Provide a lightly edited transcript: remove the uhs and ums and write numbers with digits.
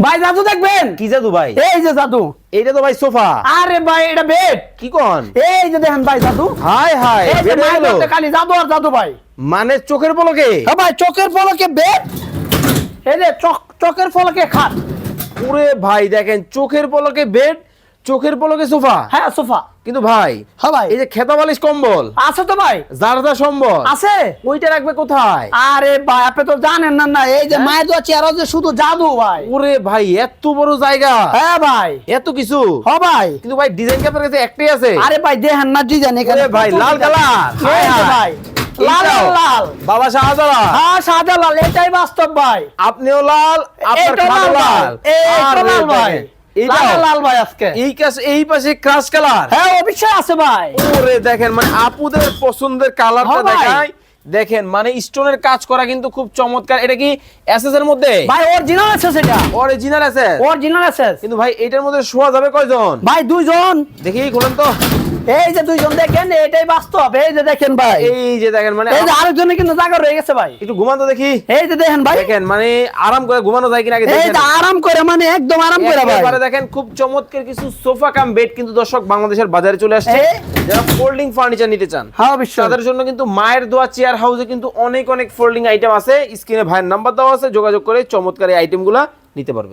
ভাই জাদু দেখবেন। কি জাদু ভাই? এই যে জাদু। এইটা তো ভাই সোফা। আরে ভাই এটা বেড। কি কোন? এই যে দেখেন ভাই জাদু। হাই হাই, এই যে বেড হয়ে গেল। মায়ের খালি জাদু আর জাদু ভাই। মানে চোখের পলকে? হ্যাঁ ভাই চোখের পলকে বেড। এই যে চোখের পলকে খাট। ওরে ভাই দেখেন, চোখের পলকে বেড, চোখের পলকে সোফা। হ্যাঁ সোফা। কিন্তু ভাই, হ্যাঁ ভাই এই যে খেতা বালিশ কম্বল আছে তো ভাই। জারদা সম্বল আছে। ওইটা রাখবে কোথায়? আরে ভাই আপনি তো জানেন না এই যে মায়ের দোয়া চেয়ার যে শুধু জাদু ভাই। ওরে ভাই এত বড় জায়গা, হ্যাঁ ভাই এত কিছু। হ্যাঁ ভাই। কিন্তু ভাই ডিজাইন কি আপনার কাছে একটাই আছে? আরে ভাই দেখেন না ডিজাইন এখানে। ওরে ভাই লাল কালার। এই যে ভাই লাল এইটাও? লাল। বাবা শাহজালাল। হ্যাঁ সাদা লাল, এটাই বাস্তব ভাই। আপনিও লাল, আপনার এইটা খাটও লাল ভাই। লাল। এইটা আরে লাল ভাই। দেখেন, এইটাও? লাল লাল ভাই আজকে। এই পাশে ক্রাশ কালার। হ্যাঁ অবশ্যই আছে ভাই। ওরে দেখেন, মানে আপুদের পছন্দের কালারটা হ্যাঁ ভাই। দেখায়। দেখেন মানে স্টোনের কাজ করা কিন্তু খুব চমৎকার। এটা কি এসএস এর মধ্যে? ভাই অরিজিনাল আছে সেটা। অরিজিনাল আছে। অরিজিনাল আছে। কিন্তু ভাই এটার মধ্যে শোয়া যাবে কয়জন? ভাই দুইজন। দেখি খুলেন তো। এই যে দুইজন দেখেন, এটাই বাস্তব। এই যে দেখেন ভাই। এই যে দেখেন, মানে এই যে আরেকজনের কিন্তু জায়গা রয়ে গেছে ভাই। একটু ঘুমান তো দেখি। এই যে দেখেন ভাই। দেখেন মানে আরাম করে ঘুমানো যায় কিনা আগে এই দেখেন। যে আরাম করে, মানে একদম আরাম করে ভাই। একেবারে দেখেন খুব চমৎকার কিছু সোফা কাম বেড কিন্তু দর্শক বাংলাদেশের বাজারে চলে আসছে। এই। যারা ফোল্ডিং ফার্নিচার নিতে চান হ্যাঁ অবশ্যই। তাদের জন্য কিন্তু মায়ের দোয়া চেয়ার হাউসে কিন্তু অনেক অনেক ফোল্ডিং আইটেম আছে। স্ক্রিনে ভাইয়ের নাম্বার দেওয়া আছে, যোগাযোগ করে চমৎকার এই আইটেমগুলো নিতে পারবে।